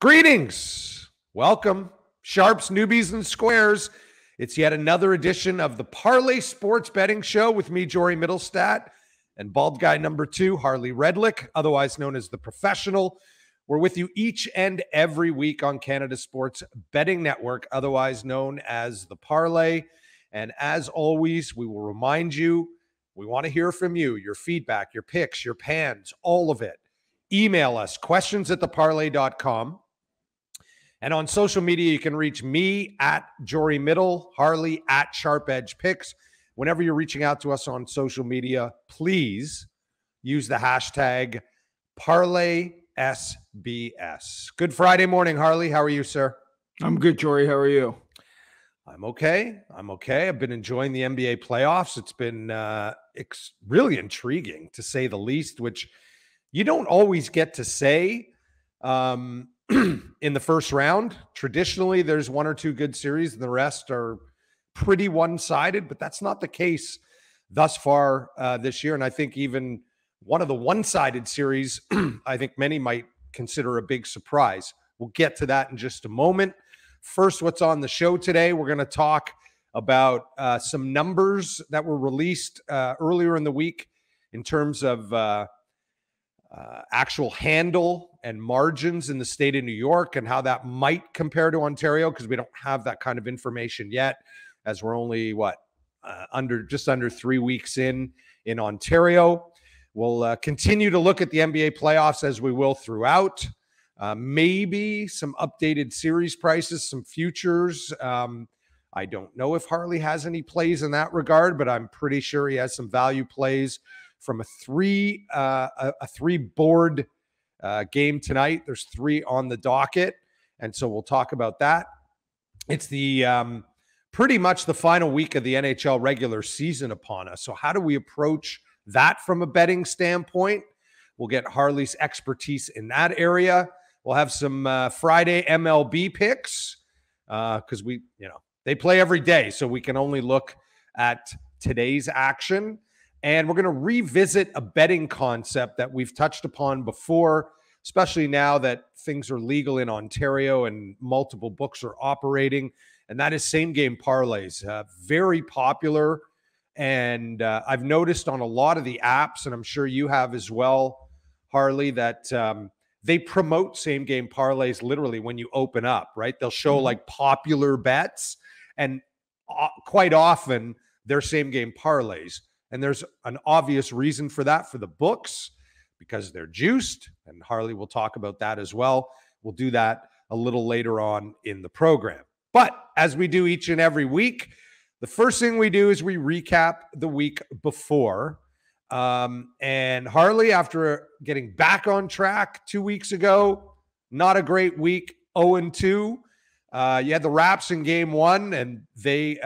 Greetings. Welcome, sharps, newbies, and squares. It's yet another edition of the Parleh Sports Betting Show with me, Jorey Middlestadt, and bald guy number 2, Harley Redlick, otherwise known as The Professional. We're with you each and every week on Canada's Sports Betting Network, otherwise known as the Parlay. And as always, we will remind you, we want to hear from you, your feedback, your picks, your pans, all of it. Email us, questions@theparlay.com. And on social media, you can reach me at Jorey Middle, Harley at Sharp Edge Picks. Whenever you're reaching out to us on social media, please use the hashtag ParlaySBS. Good Friday morning, Harley. How are you, sir? I'm good, Jorey. How are you? I'm okay. I've been enjoying the NBA playoffs. It's been really intriguing, to say the least, which you don't always get to say. In the first round, traditionally, there's one or two good series, and the rest are pretty one-sided, but that's not the case thus far this year. And I think even one of the one-sided series, I think many might consider a big surprise. We'll get to that in just a moment. First, what's on the show today? We're going to talk about some numbers that were released earlier in the week in terms of actual handle and margins in the state of New York and how that might compare to Ontario, because we don't have that kind of information yet, as we're only just under 3 weeks in Ontario. We'll continue to look at the NBA playoffs as we will throughout. Maybe some updated series prices, some futures. I don't know if Harley has any plays in that regard, but I'm pretty sure he has some value plays from a three board game tonight. There's 3 on the docket, and so we'll talk about that. It's the pretty much the final week of the NHL regular season upon us. So how do we approach that from a betting standpoint? We'll get Harley's expertise in that area. We'll have some Friday MLB picks because they play every day, so we can only look at today's action. And we're going to revisit a betting concept that we've touched upon before, especially now that things are legal in Ontario and multiple books are operating, and that is Same Game Parlays. Very popular, and I've noticed on a lot of the apps, and I'm sure you have as well, Harley, that they promote Same Game Parlays literally when you open up, right? They'll show like popular bets, and quite often they're Same Game Parlays. And there's an obvious reason for that for the books, because they're juiced, and Harley will talk about that as well. We'll do that a little later on in the program. But as we do each and every week, the first thing we do is we recap the week before. And Harley, after getting back on track 2 weeks ago, not a great week, 0-2. You had the Raps in game 1, and they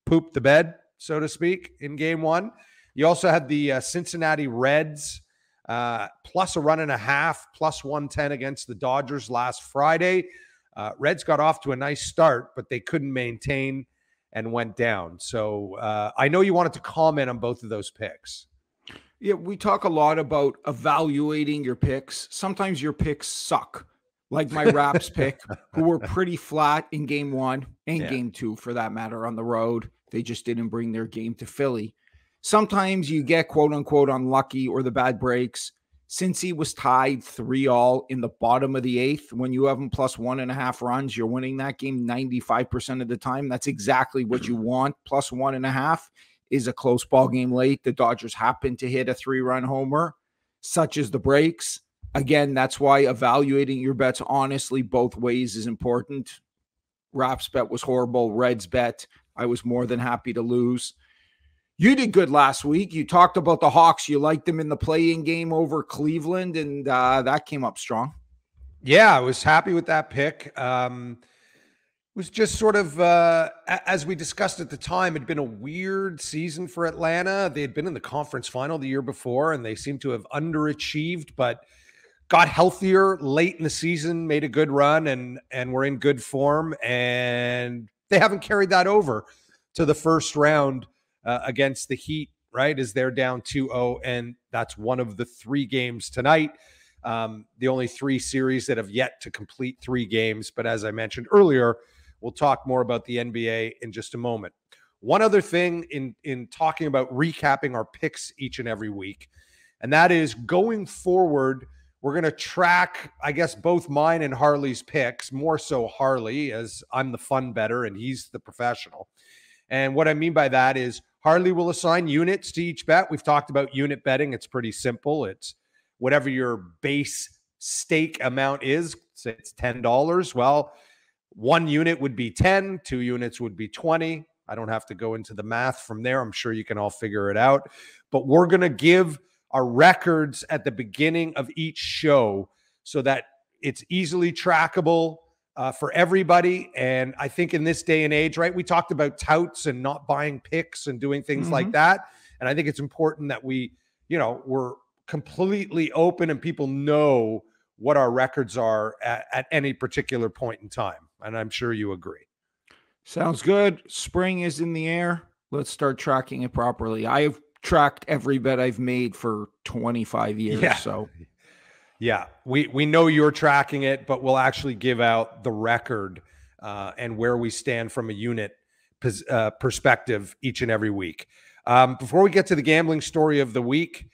pooped the bed, so to speak, in game 1. You also had the Cincinnati Reds plus a 1.5, plus 110 against the Dodgers last Friday. Reds got off to a nice start, but they couldn't maintain and went down. So I know you wanted to comment on both of those picks. Yeah, we talk a lot about evaluating your picks. Sometimes your picks suck, like my Raps pick, who were pretty flat in game 1 and game 2, for that matter, on the road. They just didn't bring their game to Philly. Sometimes you get quote-unquote unlucky or the bad breaks. Cincy was tied 3-all in the bottom of the 8th. When you have them plus 1.5 runs, you're winning that game 95% of the time. That's exactly what you want. Plus 1.5 is a close ball game late. The Dodgers happened to hit a 3-run homer, such as the breaks. Again, that's why evaluating your bets honestly both ways is important. Raps bet was horrible. Reds bet, I was more than happy to lose. You did good last week. You talked about the Hawks. You liked them in the play-in game over Cleveland, and that came up strong. Yeah, I was happy with that pick. It was just sort of, as we discussed at the time, it had been a weird season for Atlanta. They had been in the conference final the year before, and they seemed to have underachieved, but got healthier late in the season, made a good run, and were in good form. And they haven't carried that over to the first round against the Heat, right, as they're down 2-0, and that's one of the 3 games tonight. The only 3 series that have yet to complete 3 games. But as I mentioned earlier, we'll talk more about the NBA in just a moment. One other thing in talking about recapping our picks each and every week, and that is going forward, we're going to track, I guess, both mine and Harley's picks, more so Harley, as I'm the fun better and he's the professional. And what I mean by that is Harley will assign units to each bet. We've talked about unit betting. It's pretty simple. It's whatever your base stake amount is. Say it's $10. Well, 1 unit would be 10, 2 units would be 20. I don't have to go into the math from there. I'm sure you can all figure it out. But we're going to give our records at the beginning of each show so that it's easily trackable for everybody. And I think in this day and age, right, we talked about touts and not buying picks and doing things like that. And I think it's important that we, we're completely open and people know what our records are at any particular point in time. And I'm sure you agree. Sounds good. Spring is in the air. Let's start tracking it properly. I've tracked every bet I've made for 25 years. Yeah. So yeah, we know you're tracking it, but we'll actually give out the record and where we stand from a unit perspective each and every week. Before we get to the gambling story of the week,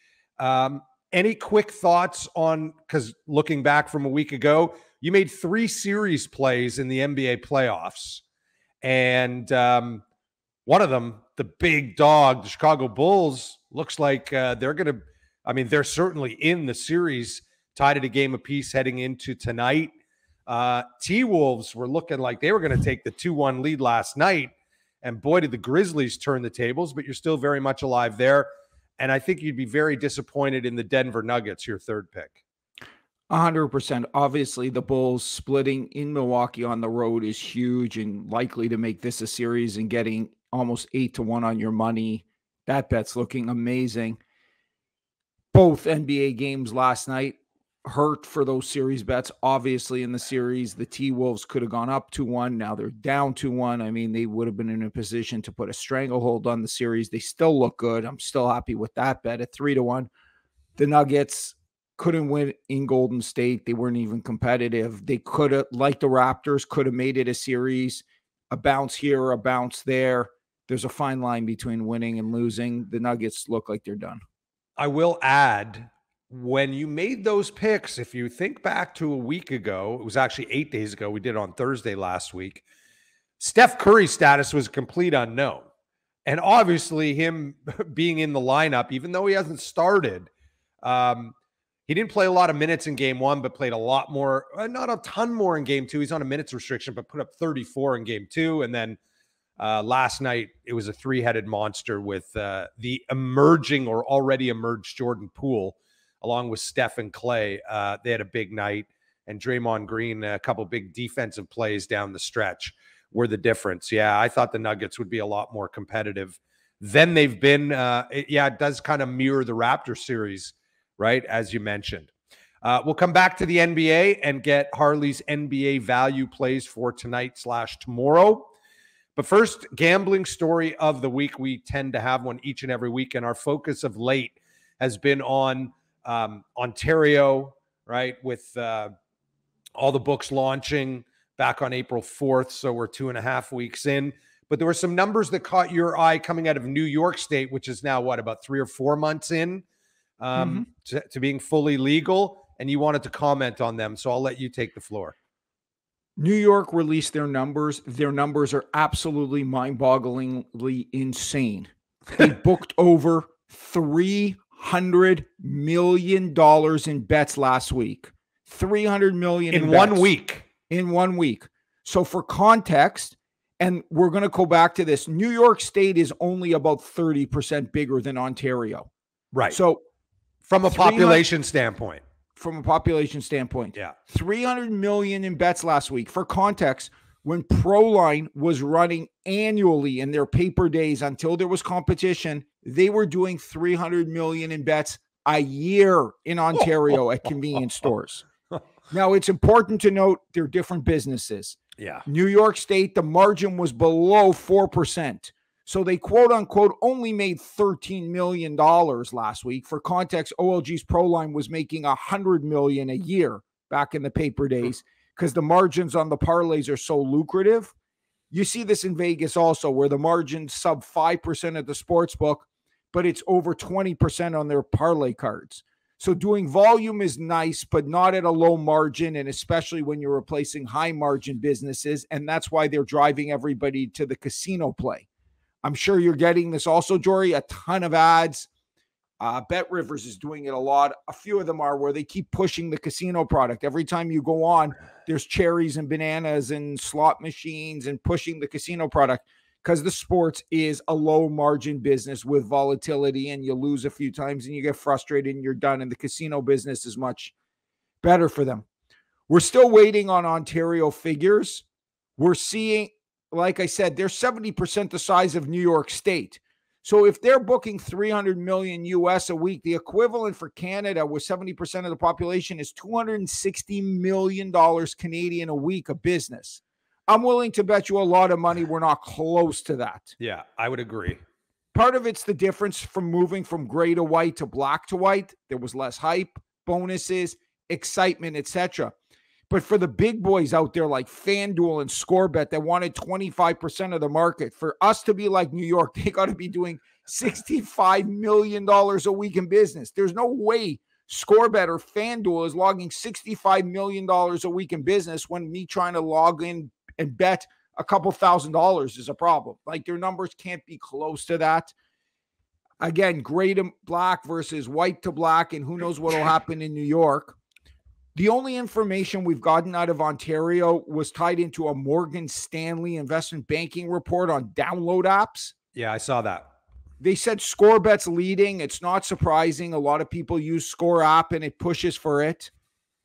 any quick thoughts on, because looking back from a week ago, you made 3 series plays in the NBA playoffs. And one of them, the big dog, the Chicago Bulls, looks like they're going to, they're certainly in the series, tied at a game apiece heading into tonight. T-Wolves were looking like they were going to take the 2-1 lead last night. And boy, did the Grizzlies turn the tables, but you're still very much alive there. And I think you'd be very disappointed in the Denver Nuggets, your third pick. 100%. Obviously, the Bulls splitting in Milwaukee on the road is huge and likely to make this a series, and getting almost 8-1 on your money. That bet's looking amazing. Both NBA games last night hurt for those series bets. Obviously, in the series, the T-Wolves could have gone up 2-1. Now they're down 2-1. They would have been in a position to put a stranglehold on the series. They still look good. I'm still happy with that bet at 3-1. The Nuggets couldn't win in Golden State. They weren't even competitive. They could have, like the Raptors, could have made it a series, a bounce here, a bounce there. There's a fine line between winning and losing. The Nuggets look like they're done. I will add, when you made those picks, if you think back to a week ago, it was actually 8 days ago, we did it on Thursday last week, Steph Curry's status was a complete unknown. And obviously him being in the lineup, even though he hasn't started, he didn't play a lot of minutes in game 1, but played a lot more, not a ton more in game 2. He's on a minutes restriction, but put up 34 in game 2. And then last night, it was a 3-headed monster with the emerging or already emerged Jordan Poole, along with Steph and Clay. They had a big night. And Draymond Green, a couple big defensive plays down the stretch were the difference. Yeah, I thought the Nuggets would be a lot more competitive than they've been. It does kind of mirror the Raptors series, right, as you mentioned. We'll come back to the NBA and get Harley's NBA value plays for tonight/tomorrow. But first, gambling story of the week. We tend to have one each and every week, and our focus of late has been on Ontario, right, with all the books launching back on April 4th, so we're 2.5 weeks in. But there were some numbers that caught your eye coming out of New York State, which is now, about 3 or 4 months in to being fully legal, and you wanted to comment on them, so I'll let you take the floor. New York released their numbers. Their numbers are absolutely mind-bogglingly insane. They booked over $300 million in bets last week. $300 million in 1 week. In 1 week. So for context, and we're going to go back to this, New York State is only about 30% bigger than Ontario. Right. So from a population standpoint. From a population standpoint. Yeah. 300 million in bets last week. For context, when Proline was running annually in their paper days until there was competition, they were doing 300 million in bets a year in Ontario at convenience stores. Now, it's important to note they're different businesses. Yeah. New York State, the margin was below 4%. So they quote unquote only made $13 million last week. For context, OLG's Pro Line was making $100 million a year back in the paper days because the margins on the parlays are so lucrative. You see this in Vegas also, where the margin's sub 5% at the sports book, but it's over 20% on their parlay cards. So doing volume is nice, but not at a low margin, and especially when you're replacing high margin businesses. And that's why they're driving everybody to the casino play. I'm sure you're getting this also, Jorey, a ton of ads. Bet Rivers is doing it a lot. A few of them are where they keep pushing the casino product. Every time you go on, there's cherries and bananas and slot machines and pushing the casino product because the sports is a low margin business with volatility, and you lose a few times and you get frustrated and you're done. And the casino business is much better for them. We're still waiting on Ontario figures. We're seeing, like I said, they're 70% the size of New York State. So if they're booking 300 million US a week, the equivalent for Canada with 70% of the population is $260 million Canadian a week of business. I'm willing to bet you a lot of money we're not close to that. Yeah, I would agree. Part of it's the difference from moving from gray to white to black to white. There was less hype, bonuses, excitement, etc. But for the big boys out there like FanDuel and ScoreBet that wanted 25% of the market, for us to be like New York, they got to be doing $65 million a week in business. There's no way ScoreBet or FanDuel is logging $65 million a week in business when me trying to log in and bet a couple $1,000s is a problem. Like, their numbers can't be close to that. Again, gray to black versus white to black, and who knows what will happen in New York. The only information we've gotten out of Ontario was tied into a Morgan Stanley investment banking report on download apps. Yeah, I saw that. They said ScoreBet's leading. It's not surprising. A lot of people use Score app and it pushes for it.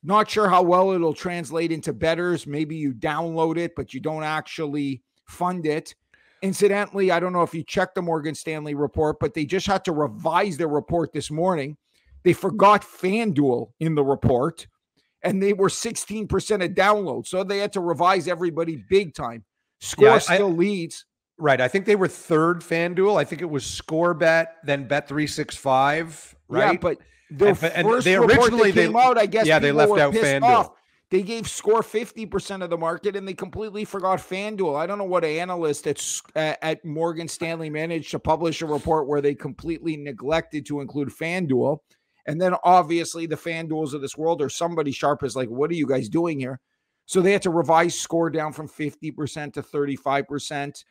Not sure how well it'll translate into bettors. Maybe you download it, but you don't actually fund it. Incidentally, I don't know if you checked the Morgan Stanley report, but they just had to revise their report this morning. They forgot FanDuel in the report, and they were 16% of downloads. So they had to revise everybody big time. Score still leads. Right. I think they were third, FanDuel. I think it was ScoreBet, then Bet365, right? Yeah, but the first report that came out, I guess, they left out FanDuel. Off. They gave Score 50% of the market, and they completely forgot FanDuel. I don't know what analyst at Morgan Stanley managed to publish a report where they completely neglected to include FanDuel. And then obviously the FanDuels of this world, or somebody sharp, is like, what are you guys doing here? So they had to revise Score down from 50% to 35%.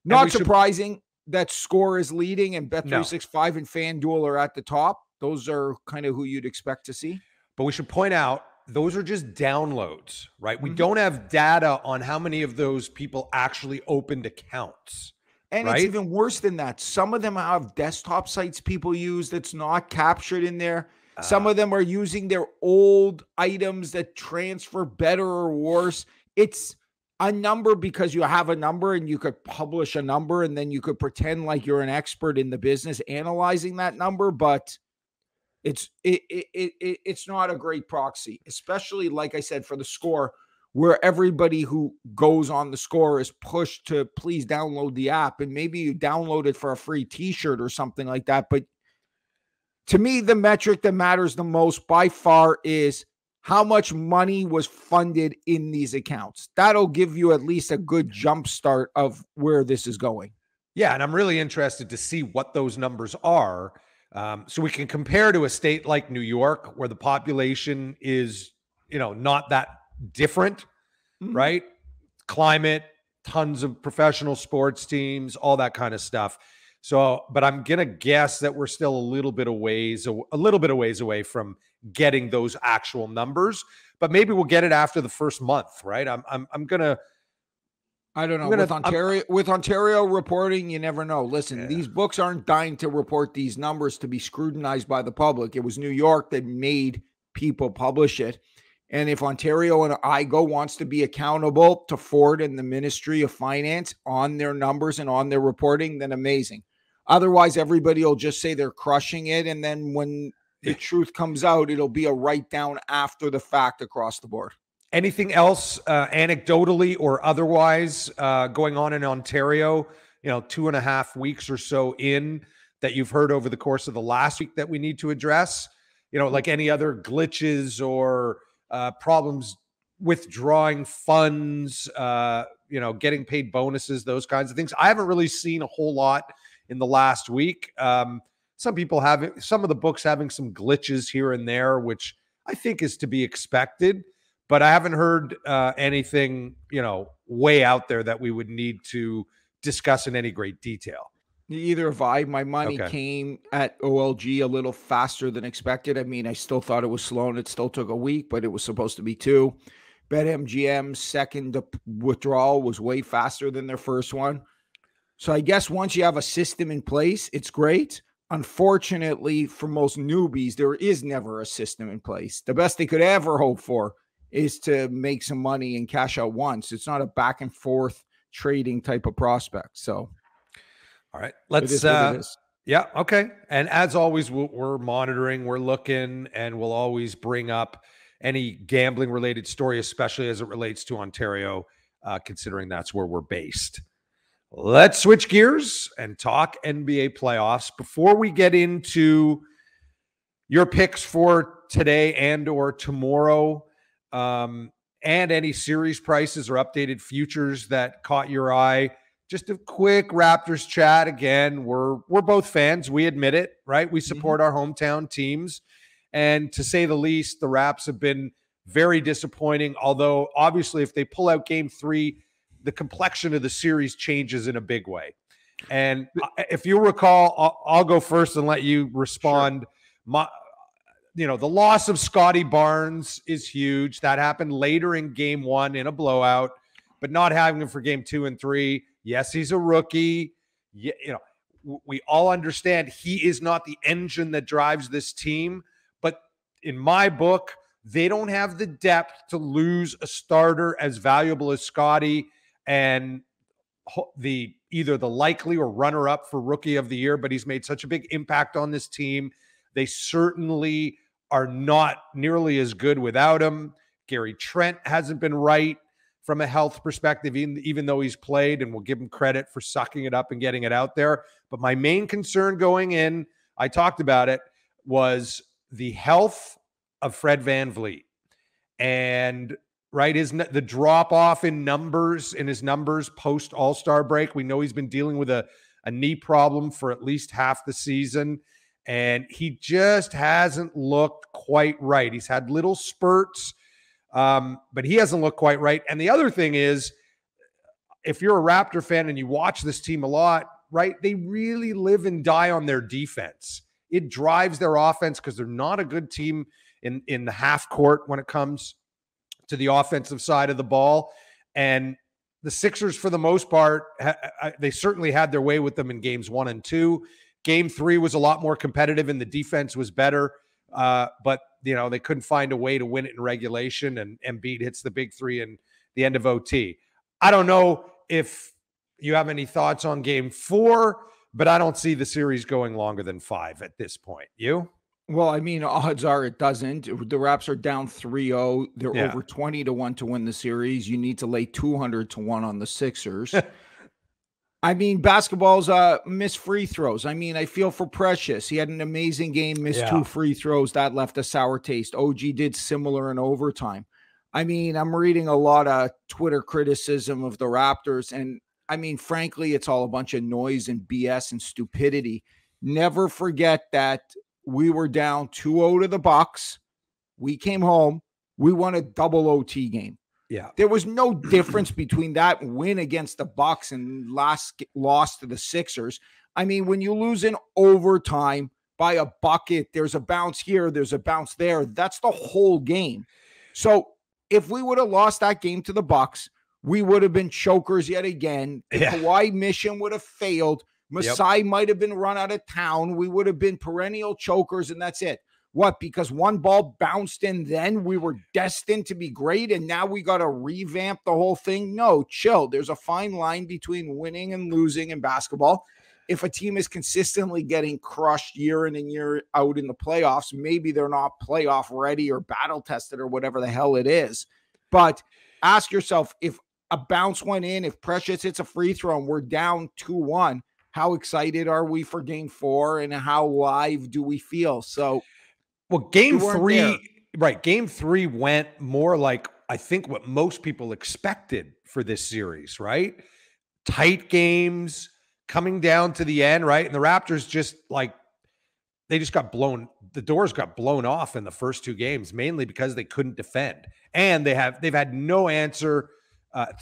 Not surprising that Score is leading and Bet365 and FanDuel are at the top. Those are kind of who you'd expect to see. But we should point out, those are just downloads, right? We don't have data on how many of those people actually opened accounts. And it's even worse than that. Some of them have desktop sites people use that's not captured in there. Some of them are using their old items that transfer better or worse. It's a number because you have a number and you could publish a number and then you could pretend like you're an expert in the business analyzing that number, but it's not a great proxy, especially, like I said, for the Score, where everybody who goes on the Score is pushed to please download the app, and maybe you download it for a free t-shirt or something like that. But to me, the metric that matters the most by far is how much money was funded in these accounts. That'll give you at least a good jump start of where this is going. Yeah, and I'm really interested to see what those numbers are, so we can compare to a state like New York, where the population is, not that different, right? Climate, tons of professional sports teams, all that kind of stuff. So, but I'm going to guess that we're still a little bit of ways away from getting those actual numbers, but maybe we'll get it after the first month, right? I don't know. With Ontario reporting, you never know. Listen, these books aren't dying to report these numbers to be scrutinized by the public. It was New York that made people publish it. And if Ontario and IGO wants to be accountable to Ford and the Ministry of Finance on their numbers and on their reporting, then amazing. Otherwise, everybody will just say they're crushing it. And then when the truth comes out, it'll be a write down after the fact across the board. Anything else anecdotally or otherwise going on in Ontario 2.5 weeks or so in that you've heard over the course of the last week that we need to address? Like any other glitches or problems withdrawing funds, getting paid bonuses, those kinds of things. I haven't really seen a whole lot in the last week. Some of the books having some glitches here and there, which I think is to be expected, but I haven't heard anything, way out there that we would need to discuss in any great detail. Neither have I. My money came at OLG a little faster than expected. I mean, I still thought it was slow and it still took a week, but it was supposed to be 2. BetMGM's second withdrawal was way faster than their first one. So I guess once you have a system in place, it's great. Unfortunately, for most newbies, there is never a system in place. The best they could ever hope for is to make some money and cash out once. It's not a back and forth trading type of prospect. So, all right, let's, yeah. Okay. And as always, we're monitoring, we're looking, and we'll always bring up any gambling related story, especially as it relates to Ontario, considering that's where we're based. Let's switch gears and talk NBA playoffs. Before we get into your picks for today and or tomorrow, and any series prices or updated futures that caught your eye, just a quick Raptors chat. Again, we're both fans. We admit it, right? We support our hometown teams. And to say the least, the Raps have been very disappointing. Although, obviously, if they pull out Game 3, the complexion of the series changes in a big way. And if you recall, I'll go first and let you respond. Sure. The loss of Scotty Barnes is huge. That happened later in Game 1 in a blowout, but not having him for Game 2 and 3. Yes, he's a rookie. We all understand he is not the engine that drives this team. But in my book, they don't have the depth to lose a starter as valuable as Scotty and either the likely or runner-up for Rookie of the Year, but he's made such a big impact on this team. They certainly are not nearly as good without him. Gary Trent hasn't been right from a health perspective, even though he's played, and we'll give him credit for sucking it up and getting it out there. But my main concern going in, I talked about it, was the health of Fred VanVleet. And the drop off in his numbers post All-Star break. We know he's been dealing with a knee problem for at least half the season, and he just hasn't looked quite right. He's had little spurts, but he hasn't looked quite right. And the other thing is, if you're a Raptor fan and you watch this team a lot, right, they really live and die on their defense. It drives their offense because they're not a good team in the half court when it comes to the offensive side of the ball. And the Sixers, for the most part, they certainly had their way with them in games 1 and 2. Game 3 was a lot more competitive and the defense was better. But they couldn't find a way to win it in regulation, and Embiid hits the big 3 in the end of OT. I don't know if you have any thoughts on Game 4, but I don't see the series going longer than 5 at this point. You? Well, I mean, odds are it doesn't. The Raps are down 3-0. They're over 20-1 to win the series. You need to lay 200-1 on the Sixers. I mean, basketball's missed free throws. I mean, I feel for Precious. He had an amazing game, missed 2 free throws. That left a sour taste. OG did similar in overtime. I mean, I'm reading a lot of Twitter criticism of the Raptors, and I mean, frankly, it's all a bunch of noise and BS and stupidity. Never forget that we were down 2-0 to the Bucks. We came home. We won a double OT game. Yeah. There was no difference between that win against the Bucks and loss to the Sixers. I mean, when you lose in overtime by a bucket, there's a bounce here, there's a bounce there. That's the whole game. So if we would have lost that game to the Bucks, we would have been chokers yet again. The Kawhi mission would have failed. Masai might have been run out of town. We would have been perennial chokers, and that's it. What? Because one ball bounced in then we were destined to be great, and now we got to revamp the whole thing? No, chill. There's a fine line between winning and losing in basketball. If a team is consistently getting crushed year in and year out in the playoffs, maybe they're not playoff ready or battle tested or whatever the hell it is. But ask yourself, if a bounce went in, if Precious hits a free throw and we're down 2-1, how excited are we for game 4 and how live do we feel? So, well, game 3, right. Game 3 went more like, I think, what most people expected for this series, right? Tight games coming down to the end, right? And the Raptors just they just got blown. The doors got blown off in the first 2 games, mainly because they couldn't defend. And they've had no answer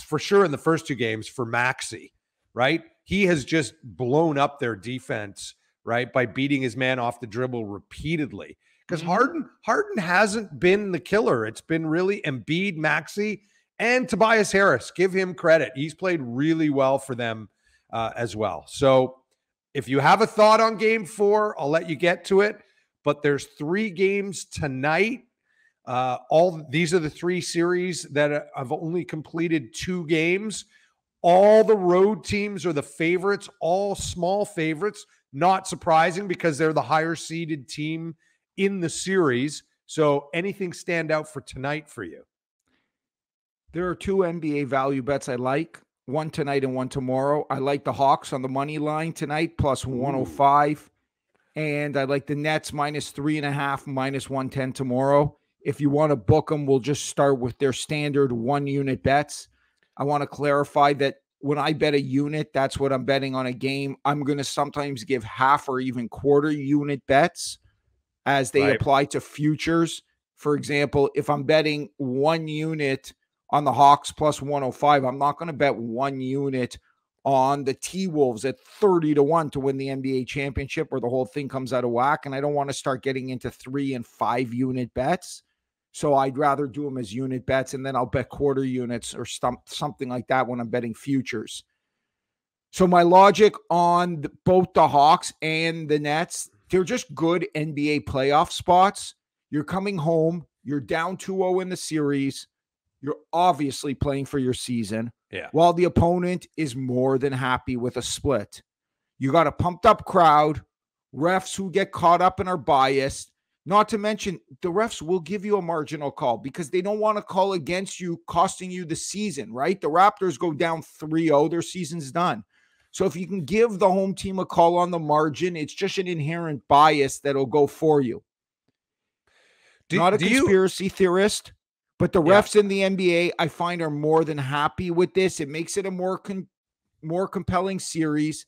for sure in the first 2 games for Maxey, right? He has just blown up their defense, right? By beating his man off the dribble repeatedly. Because Harden hasn't been the killer. It's been really Embiid, Maxey, and Tobias Harris. Give him credit. He's played really well for them as well. So if you have a thought on game 4, I'll let you get to it. But there's 3 games tonight. These are the 3 series that have only completed 2 games. All the road teams are the favorites, all small favorites. Not surprising because they're the higher seeded team in the series. So anything stand out for tonight for you? There are 2 NBA value bets I like. One tonight and one tomorrow. I like the Hawks on the money line tonight, plus 105. And I like the Nets minus 3.5, minus 110 tomorrow. If you want to book them, we'll just start with their standard 1-unit bets. I want to clarify that when I bet a unit, that's what I'm betting on a game. I'm going to sometimes give half or even quarter unit bets as they apply to futures. For example, if I'm betting 1 unit on the Hawks plus 105, I'm not going to bet 1 unit on the T-Wolves at 30-1 to win the NBA championship, or the whole thing comes out of whack. And I don't want to start getting into 3 and 5 unit bets. So I'd rather do them as unit bets, and then I'll bet quarter units or something like that when I'm betting futures. So my logic on both the Hawks and the Nets, they're just good NBA playoff spots. You're coming home. You're down 2-0 in the series. You're obviously playing for your season. Yeah. While the opponent is more than happy with a split. You got a pumped up crowd, refs who get caught up and are biased. Not to mention, the refs will give you a marginal call because they don't want to call against you, costing you the season, right? The Raptors go down 3-0, their season's done. So if you can give the home team a call on the margin, it's just an inherent bias that'll go for you. Not a conspiracy theorist, but the refs in the NBA, I find, are more than happy with this. It makes it a more compelling series.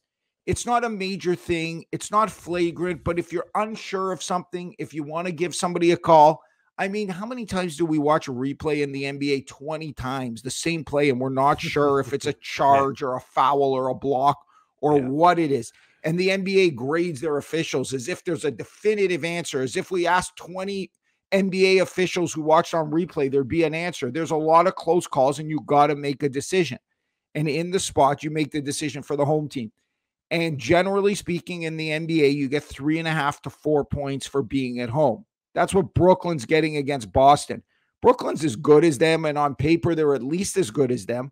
It's not a major thing. It's not flagrant, but if you're unsure of something, if you want to give somebody a call, I mean, how many times do we watch a replay in the NBA? 20 times, the same play, and we're not sure if it's a charge or a foul or a block or what it is. And the NBA grades their officials as if there's a definitive answer, as if we asked 20 NBA officials who watched on replay, there'd be an answer. There's a lot of close calls, and you got to make a decision. And in the spot, you make the decision for the home team. And generally speaking, in the NBA, you get 3.5 to 4 points for being at home. That's what Brooklyn's getting against Boston. Brooklyn's as good as them, and on paper, they're at least as good as them.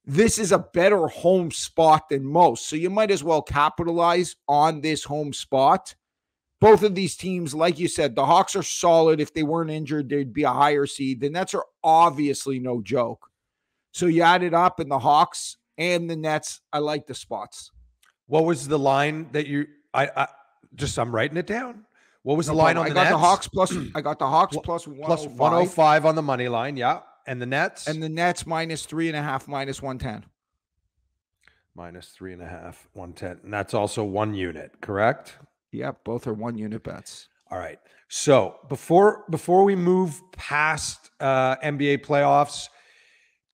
This is a better home spot than most, so you might as well capitalize on this home spot. Both of these teams, like you said, the Hawks are solid. If they weren't injured, they'd be a higher seed. The Nets are obviously no joke. So you add it up, and the Hawks and the Nets, I like the spots. What was the line that I'm writing it down. What was the line on the Nets? I got the Hawks plus 105. Plus 105 on the money line, yeah. And the Nets? And the Nets minus 3.5, minus 110. Minus 3.5, 110. And that's also 1 unit, correct? Yep, both are 1 unit bets. All right. So before we move past NBA playoffs,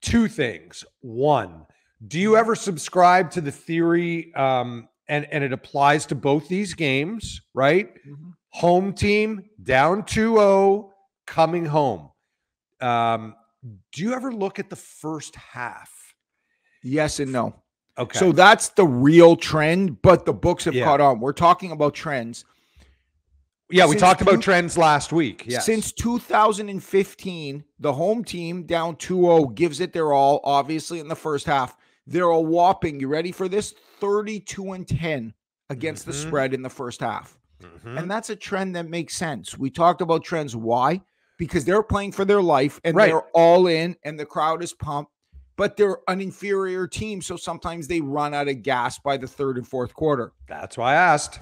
2 things. 1, do you ever subscribe to the theory, and it applies to both these games, right? Mm-hmm. Home team down 2-0, coming home. Do you ever look at the first half? Yes and no. Okay. So that's the real trend, but the books have caught on. We're talking about trends. Yeah, we talked about trends last week. Yes. Since 2015, the home team down 2-0 gives it their all, obviously, in the first half. They're a whopping, you ready for this? 32-10 against the spread in the first half. Mm-hmm. And that's a trend that makes sense. We talked about trends. Why? Because they're playing for their life, and they're all in, and the crowd is pumped. but they're an inferior team. So sometimes they run out of gas by the third and fourth quarter. That's why I asked.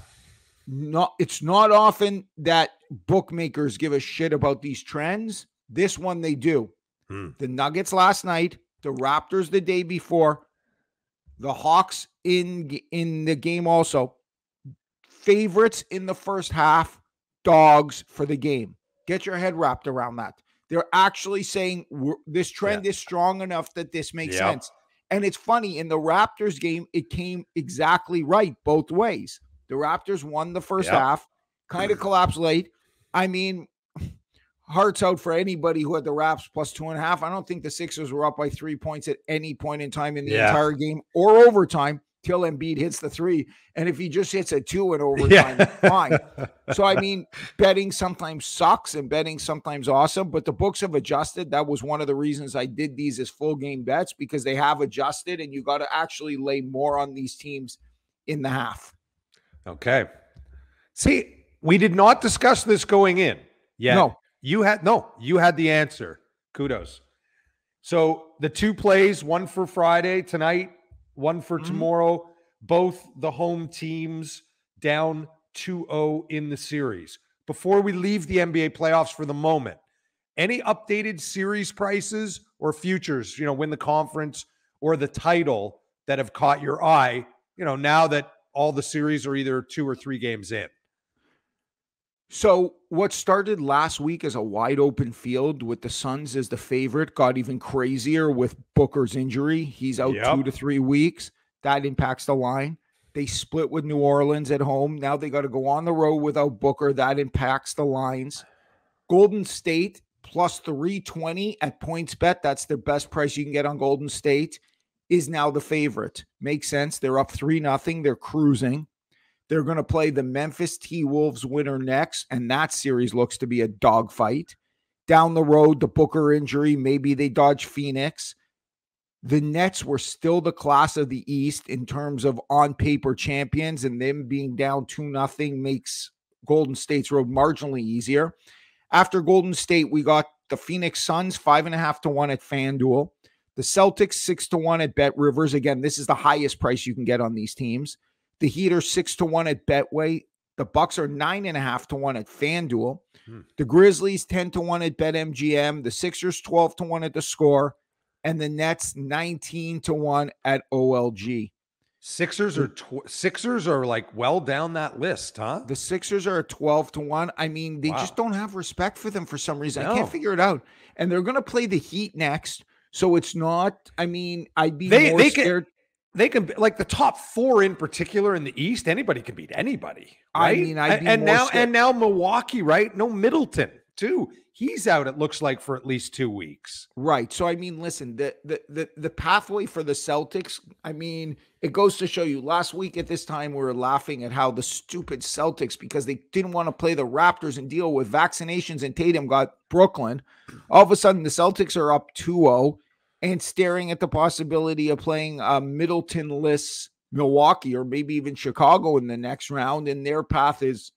It's not often that bookmakers give a shit about these trends. This one they do. The Nuggets last night, the Raptors the day before, the Hawks in the game also. Favorites in the first half, dogs for the game. Get your head wrapped around that. They're actually saying this trend is strong enough that this makes sense. And it's funny, in the Raptors game, it came exactly right both ways. The Raptors won the first half, kind of collapsed late. I mean, hearts out for anybody who had the Raps plus 2.5. I don't think the Sixers were up by 3 points at any point in time in the entire game or overtime till Embiid hits the 3. And if he just hits a 2 in overtime, fine. So, I mean, betting sometimes sucks and betting sometimes awesome, but the books have adjusted. That was one of the reasons I did these as full game bets, because they have adjusted and you got to actually lay more on these teams in the half. Okay. See, we did not discuss this going in yet. No. You had the answer. Kudos. So the 2 plays, one for Friday tonight, one for tomorrow, both the home teams down 2-0 in the series. Before we leave the NBA playoffs for the moment, any updated series prices or futures, win the conference or the title that have caught your eye, now that all the series are either 2 or 3 games in? So what started last week as a wide open field with the Suns as the favorite got even crazier with Booker's injury. He's out 2 to 3 weeks. That impacts the line. They split with New Orleans at home. Now they got to go on the road without Booker. That impacts the lines. Golden State plus 320 at PointsBet. That's the best price you can get on Golden State. Is now the favorite. Makes sense. They're up 3-0. They're cruising. They're going to play the Memphis T-Wolves winner next, and that series looks to be a dogfight. Down the road, the Booker injury, maybe they dodge Phoenix. The Nets were still the class of the East in terms of on-paper champions, and them being down 2-0 makes Golden State's road marginally easier. After Golden State, we got the Phoenix Suns 5.5 to 1 at FanDuel. The Celtics 6 to 1 at BetRivers. Again, this is the highest price you can get on these teams. The Heat are 6 to 1 at Betway. The Bucks are 9.5 to 1 at FanDuel. The Grizzlies 10 to 1 at BetMGM. The Sixers 12 to 1 at The Score, and the Nets 19 to 1 at OLG. Sixers are like well down that list, huh? The Sixers are 12 to 1. I mean, they just don't have respect for them for some reason. I can't figure it out. And they're going to play the Heat next, so it's not. I mean, I'd be more scared. They can, like the top 4 in particular in the East, anybody can beat anybody. Right? I mean, and now Milwaukee, right? No Middleton, too. He's out, it looks like, for at least 2 weeks. Right. So, I mean, listen, the pathway for the Celtics, I mean, it goes to show you. Last week at this time, we were laughing at how the stupid Celtics, because they didn't want to play the Raptors and deal with vaccinations, and Tatum got Brooklyn. All of a sudden, the Celtics are up 2-0. And staring at the possibility of playing Middleton-less Milwaukee or maybe even Chicago in the next round, and their path is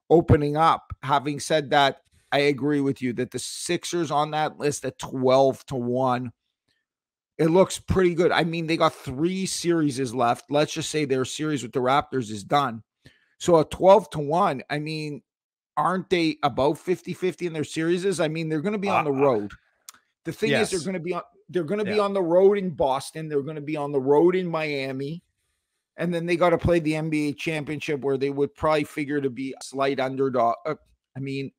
opening up. Having said that, I agree with you that the Sixers on that list at 12 to 1, it looks pretty good. I mean, they got 3 series left. Let's just say their series with the Raptors is done. So at 12 to 1, I mean, aren't they about 50-50 in their series? I mean, they're going to be on the road. The thing is, they're going to be on the road in Boston. They're going to be on the road in Miami. And then they got to play the NBA championship, where they would probably figure to be a slight underdog. I mean,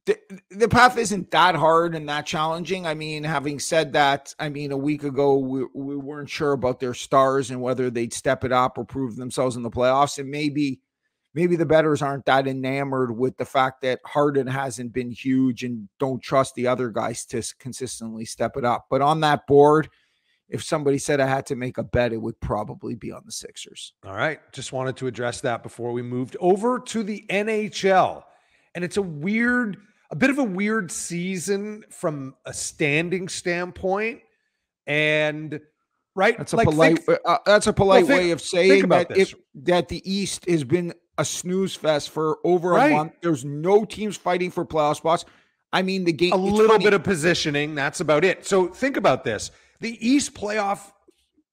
the path isn't that hard and that challenging. I mean, having said that, I mean, a week ago, we weren't sure about their stars and whether they'd step it up or prove themselves in the playoffs. And maybe the bettors aren't that enamored with the fact that Harden hasn't been huge and don't trust the other guys to consistently step it up. But on that board, if somebody said I had to make a bet, it would probably be on the Sixers. All right. Just wanted to address that before we moved over to the NHL. And it's a bit of a weird season from a standing standpoint. And right. That's a polite way of saying that the East has been a snooze fest for over a month. There's no teams fighting for playoff spots. I mean, the game, a little bit of positioning. That's about it. So think about this. The East playoff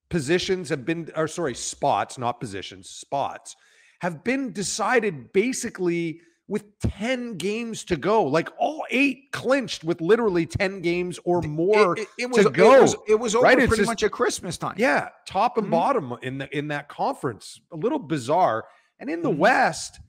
positions have been, or sorry, spots, not positions, spots have been decided basically with 10 games to go. Like all 8 clinched with literally 10 games or more to go. It was over right? pretty much at Christmas time. Yeah, top and bottom in that conference. A little bizarre. And in the West,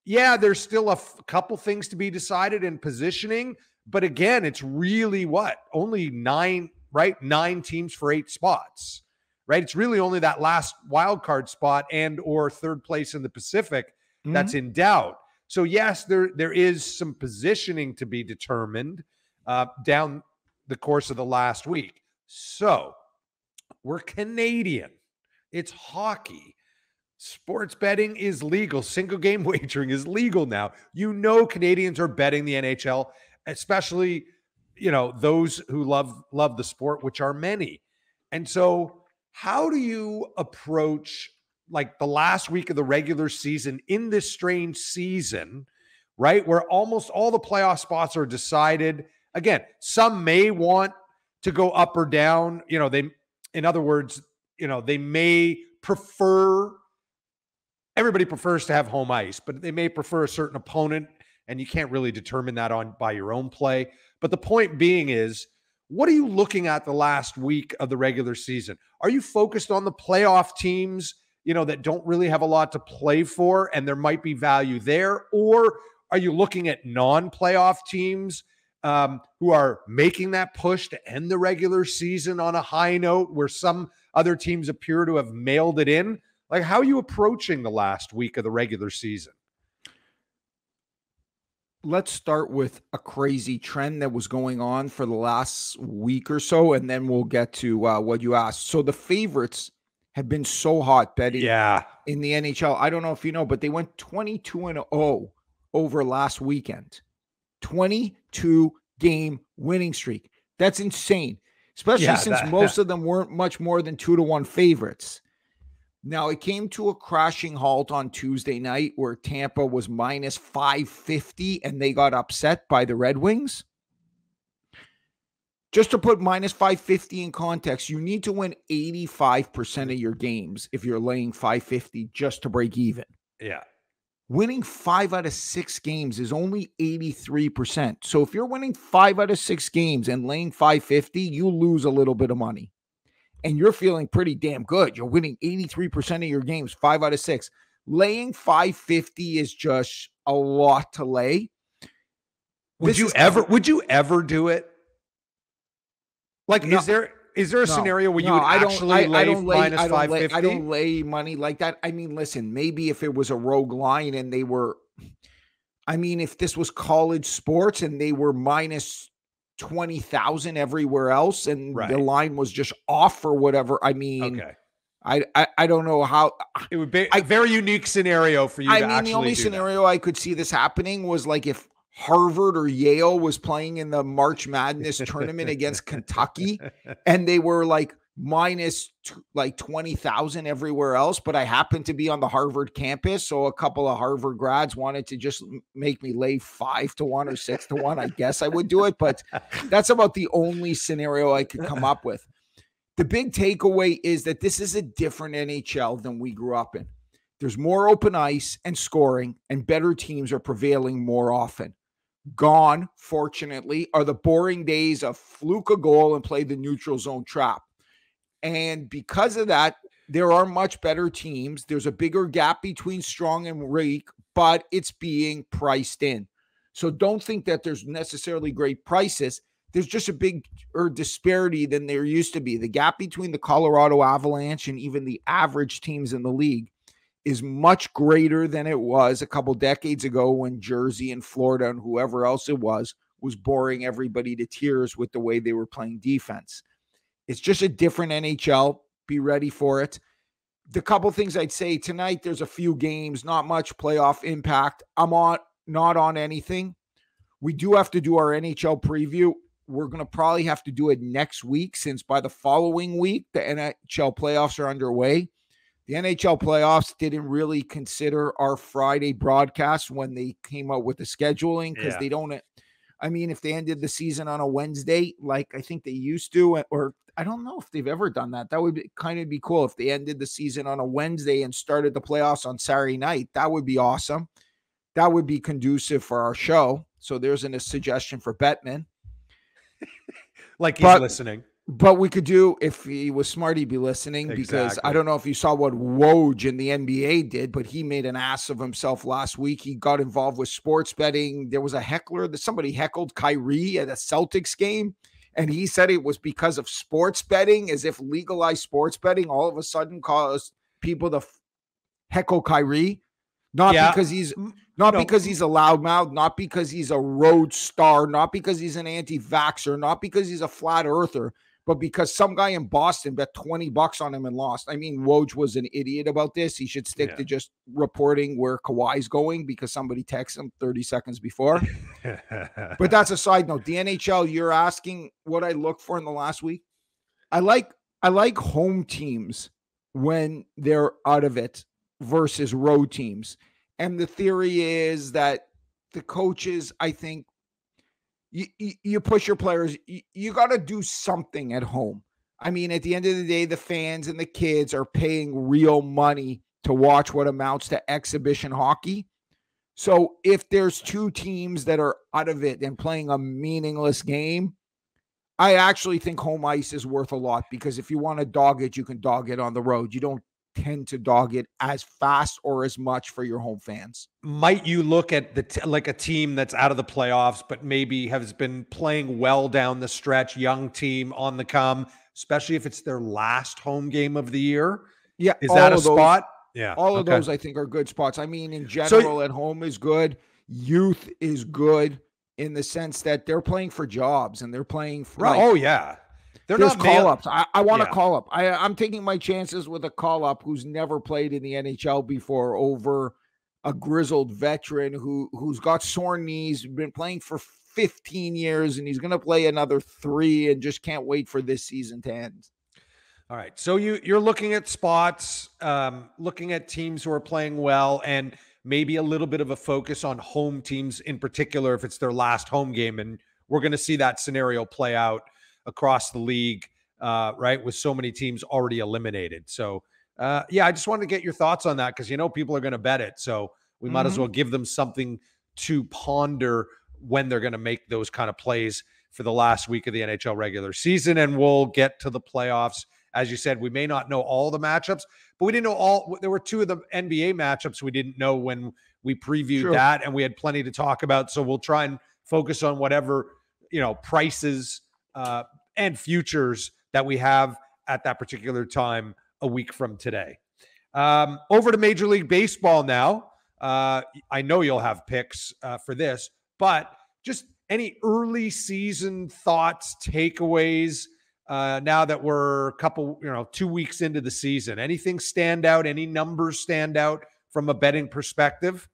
yeah, there's still a couple things to be decided in positioning. But again, it's really only 9, right? 9 teams for 8 spots, right? It's really only that last wild card spot and or third place in the Pacific that's in doubt. So yes, there is some positioning to be determined down the course of the last week. So we're Canadian. It's hockey. Sports betting is legal. Single game wagering is legal now. Canadians are betting the NHL, especially, those who love the sport, which are many. And so how do you approach like the last week of the regular season in this strange season, right? Where almost all the playoff spots are decided. Again, some may want to go up or down. In other words, they may prefer, everybody prefers to have home ice, but they may prefer a certain opponent, and you can't really determine that by your own play. But the point being is, what are you looking at the last week of the regular season? Are you focused on the playoff teams, that don't really have a lot to play for, and there might be value there? Or are you looking at non-playoff teams who are making that push to end the regular season on a high note where some other teams appear to have mailed it in? Like, how are you approaching the last week of the regular season? Let's start with a crazy trend that was going on for the last week or so, and then we'll get to what you asked. So the favorites have been so hot betting in the NHL. I don't know if you know, but they went 22-0 over last weekend. 22-game winning streak. That's insane, especially since most of them weren't much more than 2-1 favorites. Now, it came to a crashing halt on Tuesday night where Tampa was minus 550 and they got upset by the Red Wings. Just to put minus 550 in context, you need to win 85% of your games if you're laying 550 just to break even. Yeah. Winning 5 out of 6 games is only 83%. So if you're winning 5 out of 6 games and laying 550, you lose a little bit of money. And you're feeling pretty damn good. You're winning 83% of your games, 5 out of 6. Laying 550 is just a lot to lay. Would you ever do it? Like, no, is there a scenario where you would actually lay minus 550? I don't lay money like that. I mean, listen, maybe if it was a rogue line and they were, if this was college sports and they were minus 20,000 everywhere else and the line was just off or whatever. I don't know how it would be a very unique scenario for you. The only scenario I could see this happening was like if Harvard or Yale was playing in the March Madness tournament against Kentucky and they were like minus 20,000 everywhere else, but I happened to be on the Harvard campus. So a couple of Harvard grads wanted to just make me lay 5-1 or 6-1. I guess I would do it, but that's about the only scenario I could come up with. The big takeaway is that this is a different NHL than we grew up in. There's more open ice and scoring, and better teams are prevailing more often. Gone, fortunately, are the boring days of fluke a goal and play the neutral zone trap. And because of that, there are much better teams. There's a bigger gap between strong and weak, but it's being priced in. So don't think that there's necessarily great prices. There's just a bigger disparity than there used to be. The gap between the Colorado Avalanche and even the average teams in the league is much greater than it was a couple decades ago when Jersey and Florida and whoever else it was boring everybody to tears with the way they were playing defense. It's just a different NHL. Be ready for it. The couple things I'd say tonight, there's a few games, not much playoff impact. I'm not on anything. We do have to do our NHL preview. We're going to probably have to do it next week since by the following week, the NHL playoffs are underway. The NHL playoffs didn't really consider our Friday broadcast when they came out with the scheduling because they don't I mean, if they ended the season on a Wednesday, like I think they used to, or I don't know if they've ever done that. That would kind of be cool if they ended the season on a Wednesday and started the playoffs on Saturday night. That would be awesome. That would be conducive for our show. So there's a suggestion for Bettman. Like he's listening. But we could do, if he was smart, he'd be listening, because I don't know if you saw what Woj in the NBA did, but he made an ass of himself last week. He got involved with sports betting. There was a heckler that somebody heckled Kyrie at a Celtics game, and he said it was because of sports betting, as if legalized sports betting all of a sudden caused people to heckle Kyrie. Because he's because he's a loudmouth, not because he's a road star, not because he's an anti-vaxxer, not because he's a flat earther, but because some guy in Boston bet $20 on him and lost. I mean, Woj was an idiot about this. He should stick to just reporting where Kawhi's going because somebody texted him 30 seconds before. But that's a side note. The NHL, you're asking what I look for in the last week. I like home teams when they're out of it versus road teams. And the theory is that the coaches, I think, you push your players. You got to do something at home. I mean, at the end of the day, the fans and the kids are paying real money to watch what amounts to exhibition hockey. So if there's two teams that are out of it and playing a meaningless game, I actually think home ice is worth a lot, because if you want to dog it, you can dog it on the road. You don't tend to dog it as fast or as much for your home fans. Might you look at like a team that's out of the playoffs, but maybe has been playing well down the stretch, young team on the come, especially if it's their last home game of the year? Yeah. Is that a spot? Yeah. All of those I think are good spots. I mean, in general, at home is good. Youth is good in the sense that they're playing for jobs and they're playing for They're There's not call-ups. I want to call up. I'm taking my chances with a call-up who's never played in the NHL before over a grizzled veteran who's got sore knees, been playing for 15 years, and he's going to play another 3 and just can't wait for this season to end. All right. So you're looking at spots, looking at teams who are playing well, and maybe a little bit of a focus on home teams in particular if it's their last home game. And we're going to see that scenario play out across the league, right, with so many teams already eliminated. So, I just wanted to get your thoughts on that, because, people are going to bet it. So we might as well give them something to ponder when they're going to make those kind of plays for the last week of the NHL regular season. And we'll get to the playoffs. As you said, we may not know all the matchups, but we didn't know all. There were 2 of the NBA matchups we didn't know when we previewed that, and we had plenty to talk about. So we'll try and focus on whatever, prices and futures that we have at that particular time a week from today. Over to Major League Baseball now. I know you'll have picks for this, but just any early season thoughts, takeaways now that we're 2 weeks into the season. Anything stand out? Any numbers stand out from a betting perspective?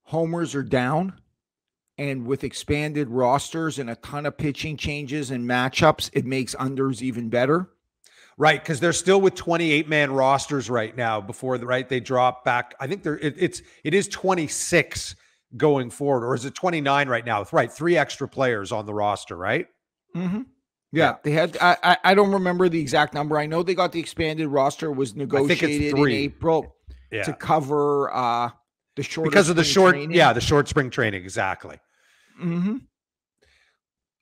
Homers are down. And with expanded rosters and a ton of pitching changes and matchups, it makes unders even better. Right, because they're still with 28-man rosters right now. They drop back. I think it is 26 going forward, or is it 29 right now? Right, 3 extra players on the roster, right? Mm-hmm. Yeah, they had. I don't remember the exact number. I know they got the expanded roster was negotiated in April to cover the short because of the short training. The short spring training, exactly. Mm-hmm.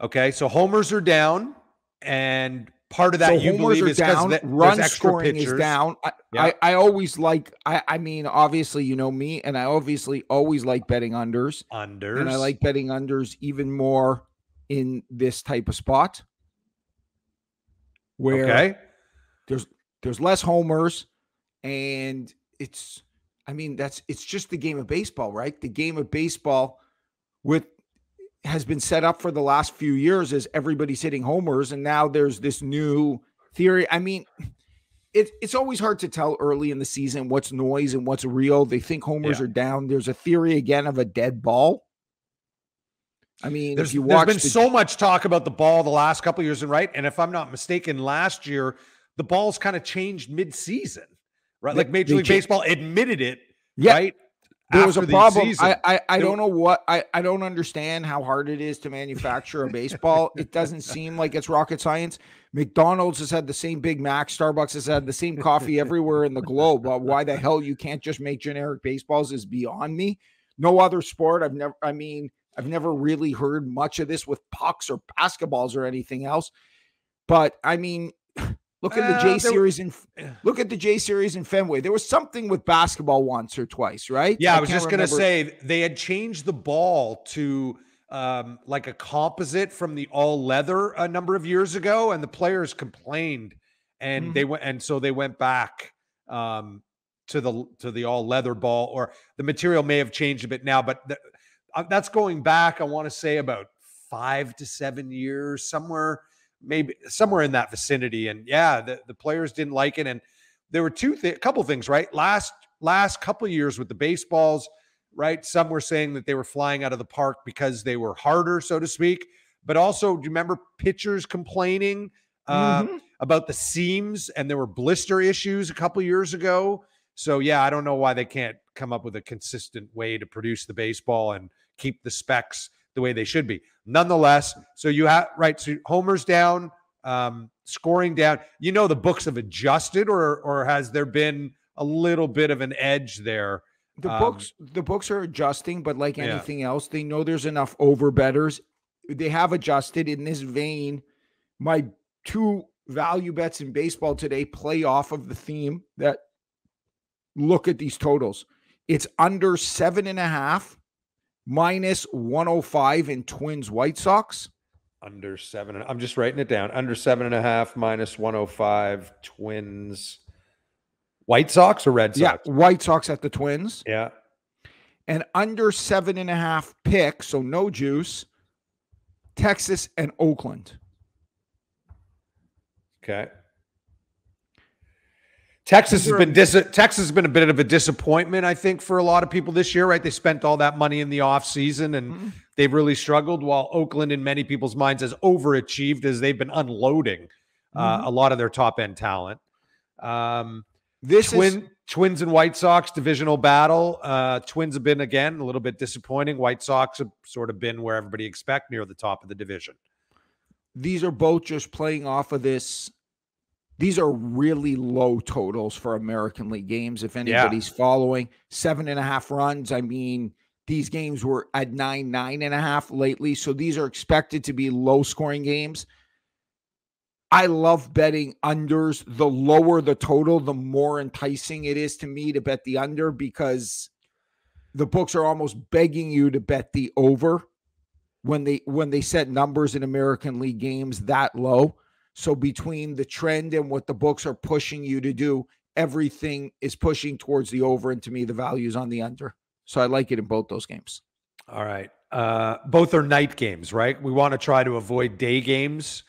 Okay, so homers are down, and part of that you believe is because run scoring is down. I always like. I mean, obviously, you know me, and I obviously always like betting unders. And I like betting unders even more in this type of spot where there's less homers, and it's just the game of baseball, right? The game of baseball has been set up for the last few years as everybody's hitting homers, and now there's this new theory. I mean, it's always hard to tell early in the season what's noise and what's real. They think homers are down. There's a theory again of a dead ball. I mean, there's been so much talk about the ball the last couple of years, right? And if I'm not mistaken, last year the balls kind of changed mid-season, right? Like Major League Baseball admitted it, right? There was a after the problem. season. I don't know what I don't understand how hard it is to manufacture a baseball. It doesn't seem like it's rocket science. McDonald's has had the same Big Mac. Starbucks has had the same coffee everywhere in the globe. Why the hell you can't just make generic baseballs is beyond me. No other sport. I've never really heard much of this with pucks or basketballs or anything else. But I mean, look at the J series in Fenway. There was something with basketball once or twice, right? Yeah, I was just going to say they had changed the ball to like a composite from the all leather a number of years ago, and the players complained, and they went back to the all leather ball, or the material may have changed a bit now, but that's going back, I want to say, about 5 to 7 years, maybe somewhere in that vicinity. And yeah, the players didn't like it. And there were a couple things, right? Last couple of years with the baseballs, right? Some were saying that they were flying out of the park because they were harder, so to speak. But also, do you remember pitchers complaining about the seams, and there were blister issues a couple of years ago? So yeah, I don't know why they can't come up with a consistent way to produce the baseball and keep the specs the way they should be. Nonetheless, so you have, right, so homers down, scoring down. The books have adjusted, or has there been a little bit of an edge there? The books are adjusting, but like anything else, they know there's enough over bettors. They have adjusted. In this vein, my 2 value bets in baseball today play off of the theme that look at these totals. It's under 7.5 minus 105 in Twins White Sox. Under 7. I'm just writing it down. Under 7.5 minus 105 Twins White Sox or Red Sox? Yeah, White Sox at the Twins. Yeah. And under 7.5 pick, so no juice, Texas and Oakland. Okay. Texas has been a bit of a disappointment, I think, for a lot of people this year, right? They spent all that money in the offseason, and they've really struggled, while Oakland, in many people's minds, has overachieved as they've been unloading a lot of their top-end talent. Twins and White Sox, divisional battle. Twins have been, again, a little bit disappointing. White Sox have sort of been where everybody expects, near the top of the division. These are both just playing off of this. These are really low totals for American League games. If anybody's following, 7.5 runs. I mean, these games were at 9.5 lately. So these are expected to be low scoring games. I love betting unders. The lower the total, the more enticing it is to me to bet the under, because the books are almost begging you to bet the over when they set numbers in American League games that low. So between the trend and what the books are pushing you to do, everything is pushing towards the over. And to me, the value is on the under. So I like it in both those games. All right. Both are night games, right? We want to try to avoid day games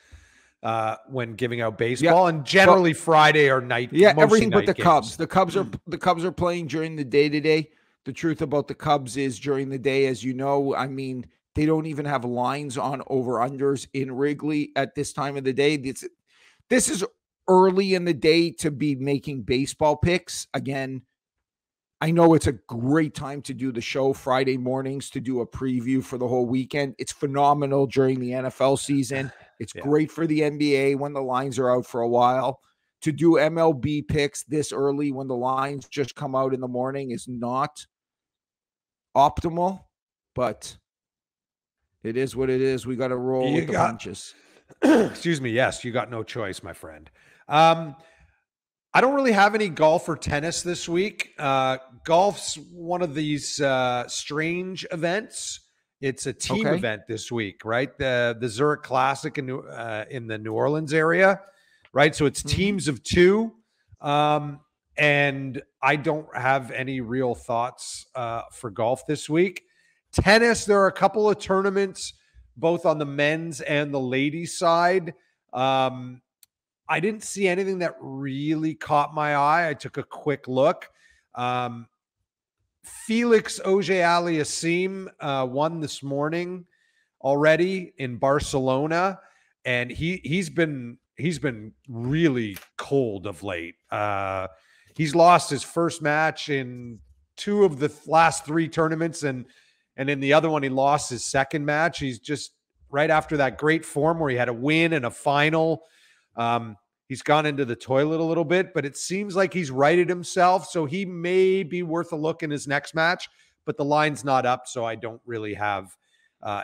when giving out baseball, and generally Friday or night. Yeah, everything but the games. Cubs. The Cubs are playing during the day today. The truth about the Cubs is, during the day, as you know, I mean, they don't even have lines on over-unders in Wrigley at this time of the day. This is early in the day to be making baseball picks. Again, I know it's a great time to do the show Friday mornings, to do a preview for the whole weekend. It's phenomenal during the NFL season. It's great for the NBA when the lines are out for a while. To do MLB picks this early when the lines just come out in the morning is not optimal, but it is what it is. We got to roll with the punches. Excuse me. Yes, you got no choice, my friend. I don't really have any golf or tennis this week. Golf's one of these strange events. It's a team event this week, right? The Zurich Classic in the New Orleans area, right? So it's teams of 2. And I don't have any real thoughts for golf this week. Tennis, there are a couple of tournaments, both on the men's and the ladies' side. I didn't see anything that really caught my eye. I took a quick look. Felix Auger-Aliassime won this morning already in Barcelona, and he's been really cold of late. He's lost his first match in 2 of the last 3 tournaments, and in the other one, he lost his second match. He's just right after that great form where he had a win and a final. He's gone into the toilet a little bit, but it seems like he's righted himself. So he may be worth a look in his next match, but the line's not up. So I don't really have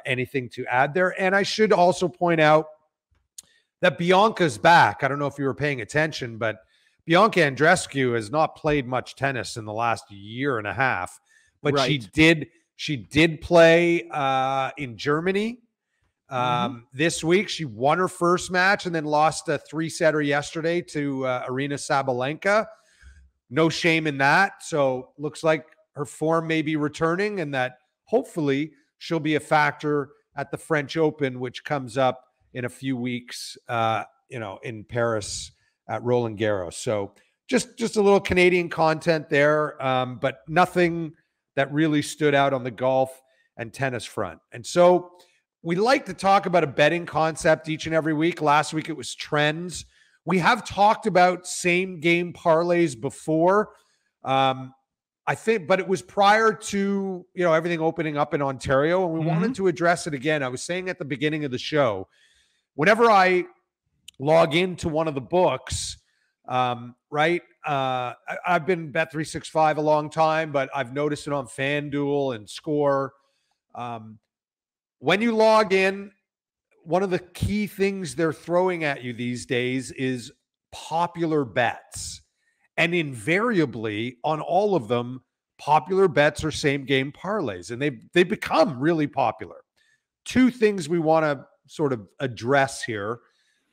anything to add there. And I should also point out that Bianca's back. I don't know if you were paying attention, but Bianca Andreescu has not played much tennis in the last year and a half, but Right. she did play in Germany this week. She won her first match and then lost a 3-setter yesterday to Aryna Sabalenka. No shame in that. So looks like her form may be returning, and that hopefully she'll be a factor at the French Open, which comes up in a few weeks, in Paris at Roland Garros. So just a little Canadian content there, but nothing that really stood out on the golf and tennis front. And so we like to talk about a betting concept each and every week. Last week it was trends. We have talked about same game parlays before. I think, but it was prior to, everything opening up in Ontario, and we wanted to address it again. I was saying at the beginning of the show, whenever I log into one of the books, I've been Bet365 a long time, but I've noticed it on FanDuel and Score. When you log in, one of the key things they're throwing at you these days is popular bets. And invariably, on all of them, popular bets are same game parlays, and they've become really popular. 2 things we want to sort of address here.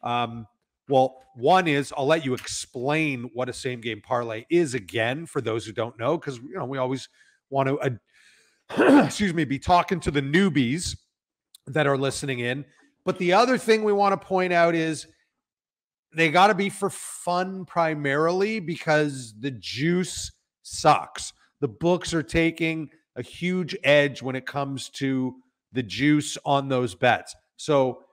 Well, one is I'll let you explain what a same game parlay is again for those who don't know, because we always want to be talking to the newbies that are listening in. But the other thing we want to point out is they got to be for fun primarily, because the juice sucks. The books are taking a huge edge when it comes to the juice on those bets. So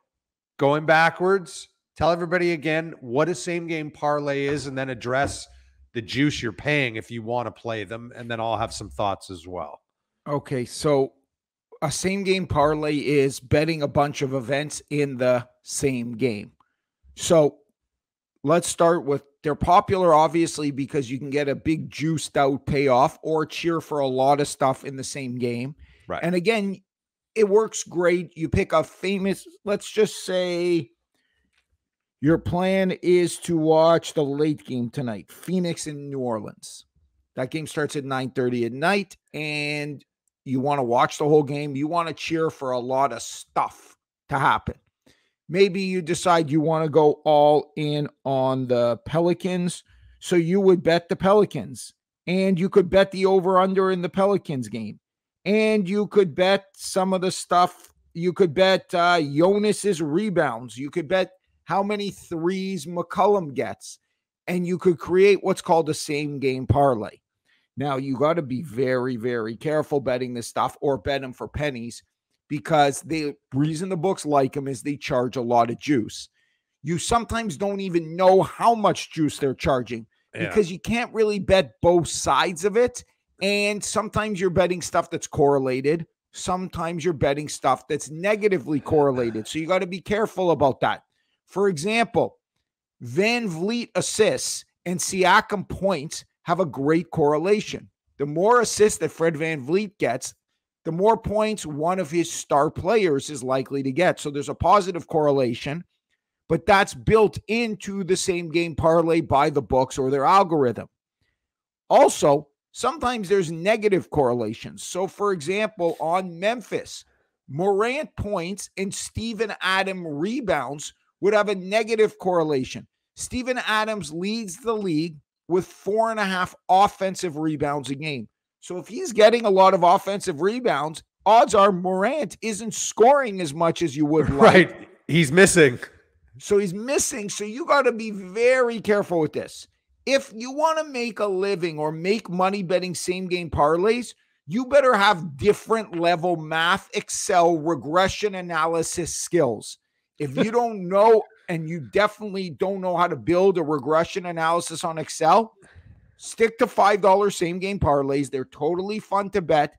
going backwards, tell everybody again what a same game parlay is, and then address the juice you're paying if you want to play them. And then I'll have some thoughts as well. Okay, so a same game parlay is betting a bunch of events in the same game. So let's start with, they're popular obviously because you can get a big juiced out payoff or cheer for a lot of stuff in the same game. Right. And again, it works great. You pick a famous, let's just say your plan is to watch the late game tonight, Phoenix and New Orleans. That game starts at 9:30 at night, and you want to watch the whole game. You want to cheer for a lot of stuff to happen. Maybe you decide you want to go all in on the Pelicans, so you would bet the Pelicans, and you could bet the over-under in the Pelicans game, and you could bet some of the stuff. You could bet Jonas's rebounds. You could bet how many threes McCollum gets, and you could create what's called a same game parlay. Now, you got to be very, very careful betting this stuff, or bet them for pennies, because the reason the books like them is they charge a lot of juice. You sometimes don't even know how much juice they're charging because you can't really bet both sides of it. And sometimes you're betting stuff that's correlated. Sometimes you're betting stuff that's negatively correlated. So you got to be careful about that. For example, Van Vliet assists and Siakam points have a great correlation. The more assists that Fred Van Vliet gets, the more points one of his star players is likely to get. So there's a positive correlation, but that's built into the same game parlay by the books or their algorithm. Also, sometimes there's negative correlations. So for example, on Memphis, Morant points and Steven Adams rebounds would have a negative correlation. Steven Adams leads the league with 4.5 offensive rebounds a game. So if he's getting a lot of offensive rebounds, odds are Morant isn't scoring as much as you would like. Right. He's missing. So he's missing. So you got to be very careful with this. If you want to make a living or make money betting same game parlays, you better have different level math, Excel, regression analysis skills. If you don't know, and you definitely don't know how to build a regression analysis on Excel, Stick to $5 same game parlays. They're totally fun to bet.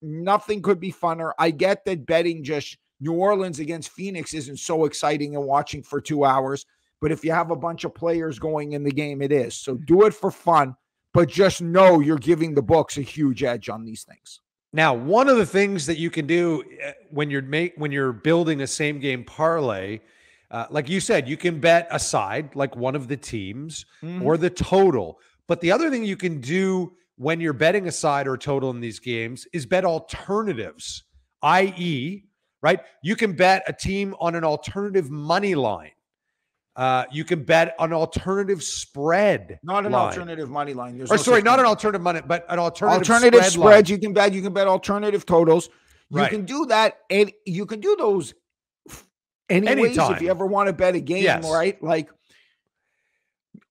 Nothing could be funner. I get that betting just New Orleans against Phoenix isn't so exciting and watching for 2 hours, but if you have a bunch of players going in the game, it is. So do it for fun, but just know you're giving the books a huge edge on these things. Now, one of the things that you can do when you're building a same game parlay, like you said, you can bet a side, like one of the teams or the total. But the other thing you can do when you're betting a side or total in these games is bet alternatives, i.e., right? You can bet a team on an alternative money line. You can bet an alternative spread. Not an alternative money line. Not an alternative money, but an alternative spread. You can bet alternative totals. You can do that, and you can do those anyways if you ever want to bet a game, right? Like,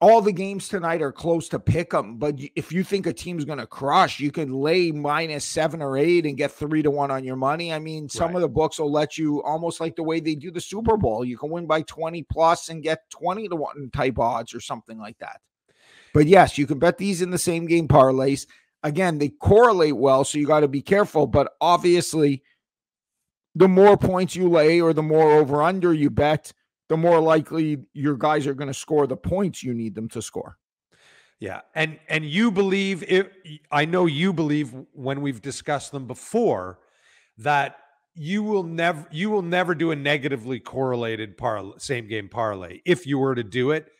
all the games tonight are close to pick 'em, but if you think a team's going to crush, you can lay -7 or 8 and get 3-1 on your money. I mean, some of the books will let you, almost like the way they do the Super Bowl. You can win by 20 plus and get 20-1 type odds or something like that. But yes, you can bet these in the same game parlays. Again, they correlate well, so you got to be careful. But obviously, the more points you lay or the more over under you bet, the more likely your guys are going to score the points you need them to score. Yeah. And you believe I know you believe, when we've discussed them before, that you will never do a negatively correlated same game parlay. If you were to do it,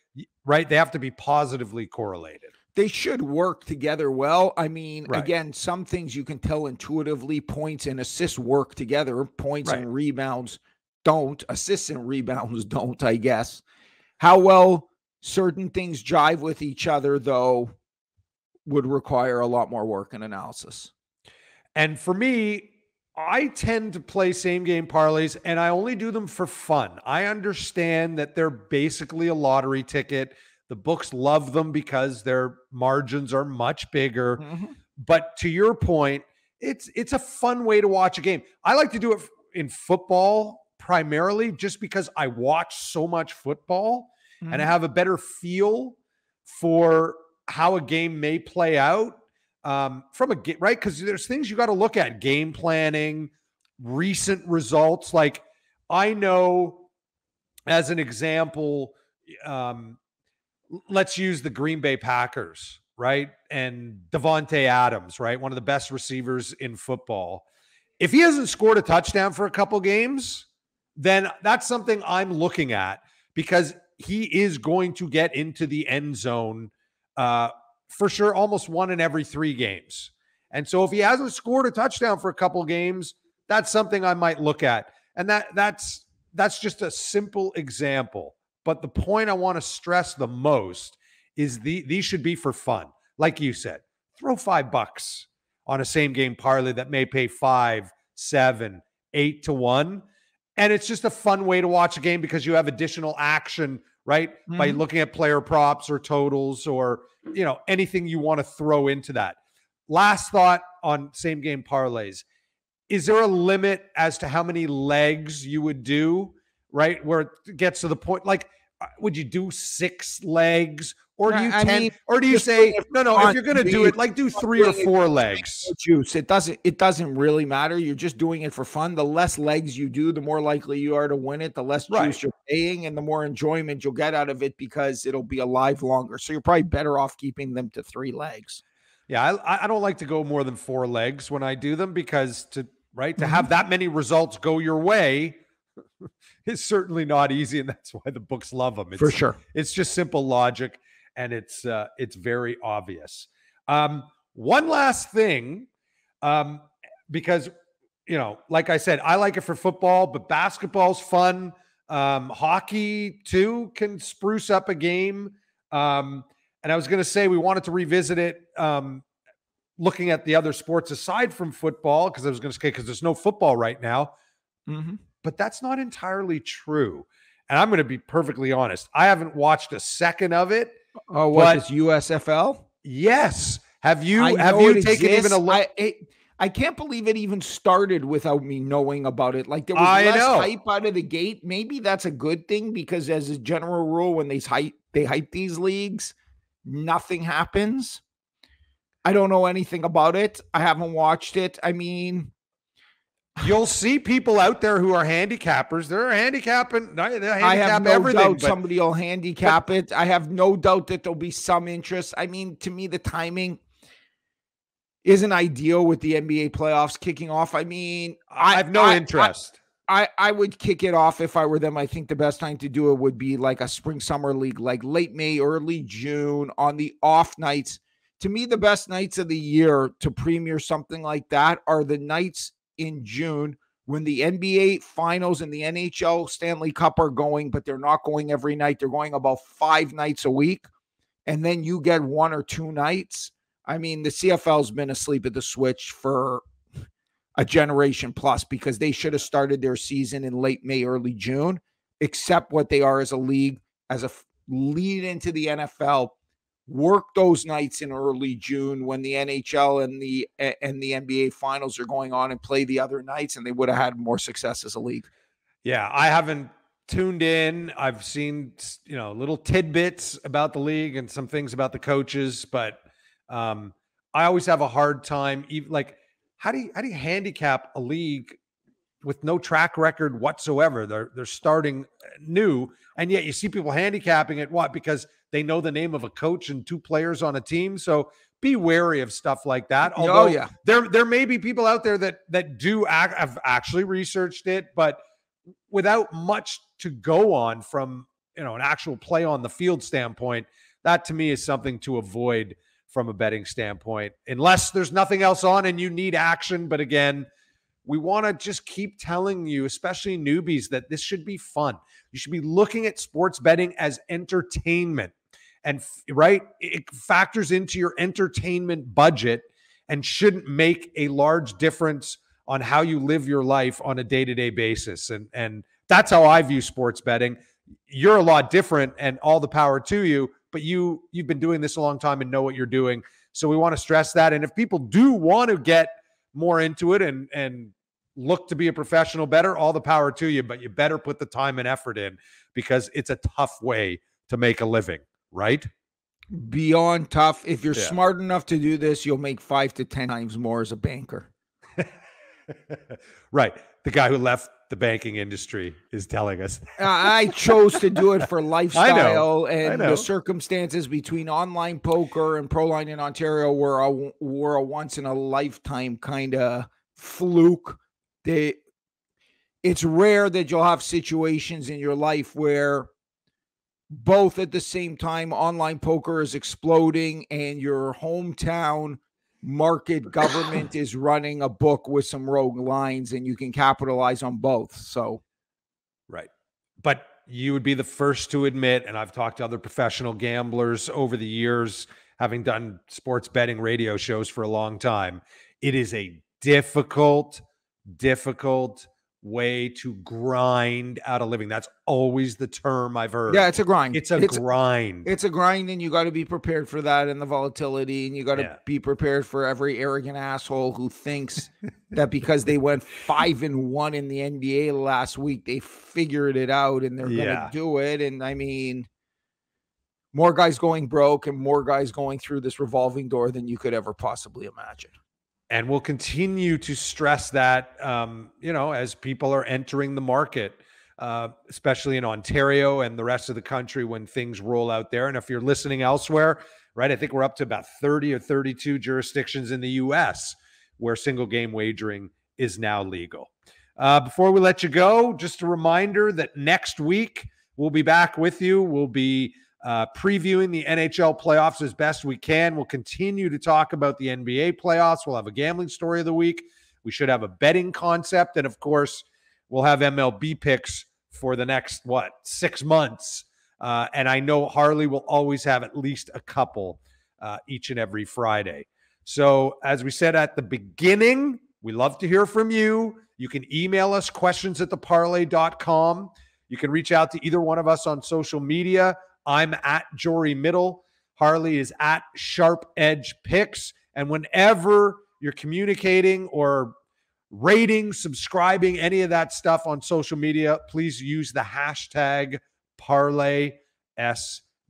right? They have to be positively correlated. They should work together well. I mean, again, some things you can tell intuitively. Points and assists work together. Points and rebounds don't. Assists and rebounds don't, I guess. How well certain things jive with each other, though, would require a lot more work and analysis. And for me, I tend to play same game parlays, and I only do them for fun. I understand that they're basically a lottery ticket. The books love them because their margins are much bigger. But to your point, it's a fun way to watch a game. I like to do it in football primarily just because I watch so much football and I have a better feel for how a game may play out from a game, right? Because there's things you got to look at: game planning, recent results. Like, I know, as an example, let's use the Green Bay Packers, right? And Devontae Adams, right? One of the best receivers in football. If he hasn't scored a touchdown for a couple games, then that's something I'm looking at, because he is going to get into the end zone for sure, almost 1 in every 3 games. And so if he hasn't scored a touchdown for a couple games, that's something I might look at. And that's just a simple example. But the point I want to stress the most is these should be for fun. Like you said, throw $5 on a same game parlay that may pay 5, 7, 8 to 1. And it's just a fun way to watch a game because you have additional action, right? By looking at player props or totals or, anything you want to throw into that. Last thought on same game parlays. Is there a limit as to how many legs you would do, right? Where it gets to the point, like, would you do 6 legs, or do you 10, or do you say, no, if you're going to do it, like, do 3 or 4 legs? Juice. It doesn't really matter. You're just doing it for fun. The less legs you do, the more likely you are to win it, the less juice you're paying, and the more enjoyment you'll get out of it because it'll be alive longer. So you're probably better off keeping them to 3 legs. Yeah. I don't like to go more than 4 legs when I do them, because to have that many results go your way, it's certainly not easy, and that's why the books love them. For sure. It's just simple logic, and it's very obvious. One last thing, because, like I said, I like it for football, but basketball's fun. Hockey, too, can spruce up a game. And I was going to say we wanted to revisit it looking at the other sports aside from football, because I was going to say, because there's no football right now. But that's not entirely true. And I'm going to be perfectly honest. I haven't watched a second of it. Oh, what is USFL? Yes. Have you taken even a look? I can't believe it even started without me knowing about it. Like, there was less hype out of the gate. Maybe that's a good thing, because as a general rule, when they hype these leagues, nothing happens. I don't know anything about it. I haven't watched it. I mean, you'll see people out there who are handicappers. They're handicapping. I have no everything, doubt somebody will handicap it. I have no doubt that there'll be some interest. I mean, to me, the timing isn't ideal with the NBA playoffs kicking off. I mean, I have no interest. I would kick it off if I were them. I think the best time to do it would be like a spring summer league, like late May, early June on the off nights. To me, the best nights of the year to premiere something like that are the nights in June when the NBA finals and the NHL Stanley Cup are going, but they're not going every night. They're going about 5 nights a week. And then you get 1 or 2 nights. I mean, the CFL's been asleep at the switch for a generation plus because they should have started their season in late May, early June, except what they are as a league, as a lead into the NFL. Work those nights in early June when the NHL and the NBA finals are going on and play the other nights, and they would have had more success as a league. Yeah, I haven't tuned in. I've seen, little tidbits about the league and some things about the coaches, but I always have a hard time. Like, how do you handicap a league with no track record whatsoever? They're starting new, and yet you see people handicapping it. What? Because they know the name of a coach and 2 players on a team. So be wary of stuff like that. Although there may be people out there that have actually researched it, but without much to go on from an actual play on the field standpoint, that to me is something to avoid from a betting standpoint, unless there's nothing else on and you need action. But again, we want to just keep telling you, especially newbies, that this should be fun. You should be looking at sports betting as entertainment. And it factors into your entertainment budget and shouldn't make a large difference on how you live your life on a day-to-day basis. And that's how I view sports betting. You're a lot different, and all the power to you, but you've been doing this a long time and know what you're doing. So we want to stress that. And if people do want to get more into it and look to be a professional bettor, all the power to you, but you better put the time and effort in because it's a tough way to make a living. Right? Beyond tough. If you're smart enough to do this, you'll make 5 to 10 times more as a banker. Right. The guy who left the banking industry is telling us. I chose to do it for lifestyle and the circumstances between online poker and Proline in Ontario were a once in a lifetime kind of fluke. It's rare that you'll have situations in your life where both at the same time online poker is exploding and your hometown market government is running a book with some rogue lines, and you can capitalize on both. So right. But you would be the first to admit, and I've talked to other professional gamblers over the years, having done sports betting radio shows for a long time, it is a difficult way to grind out a living. That's always the term I've heard. Yeah, it's a grind. It's a grind. It's a grind, and you got to be prepared for that and the volatility, and you got to be prepared for every arrogant asshole who thinks that because they went 5-1 in the NBA last week, they figured it out and they're going to do it. And I mean, more guys going broke and more guys going through this revolving door than you could ever possibly imagine. And we'll continue to stress that, as people are entering the market, especially in Ontario and the rest of the country when things roll out there. And if you're listening elsewhere, right, I think we're up to about 30 or 32 jurisdictions in the U.S. where single game wagering is now legal. Before we let you go, just a reminder that next week we'll be back with you. We'll be previewing the NHL playoffs as best we can. We'll continue to talk about the NBA playoffs. We'll have a gambling story of the week. We should have a betting concept. And of course, we'll have MLB picks for the next, 6 months. And I know Harley will always have at least a couple each and every Friday. So as we said at the beginning, we love to hear from you. You can email us questions@theparlay.com. You can reach out to either one of us on social media. I'm at Jorey Middle. Harley is at Sharp Edge Picks. And whenever you're communicating or rating, subscribing, any of that stuff on social media, please use the hashtag ParlaySBT.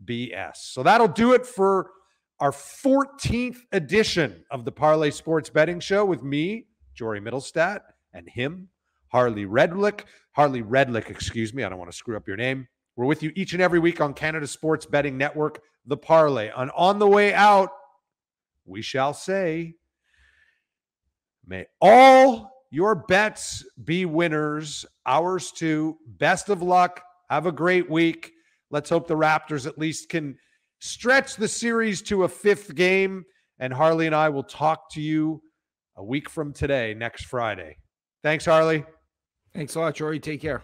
BS. So that'll do it for our 14th edition of the Parleh Sports Betting Show with me, Jorey Middlestadt, and him, Harley Redlick. Harley Redlick, excuse me. I don't want to screw up your name. We're with you each and every week on Canada's Sports Betting Network, the Parlay. And on the way out, we shall say, may all your bets be winners. Ours too. Best of luck. Have a great week. Let's hope the Raptors at least can stretch the series to a 5th game. And Harley and I will talk to you a week from today, next Friday. Thanks, Harley. Thanks a lot, Jorey. Take care.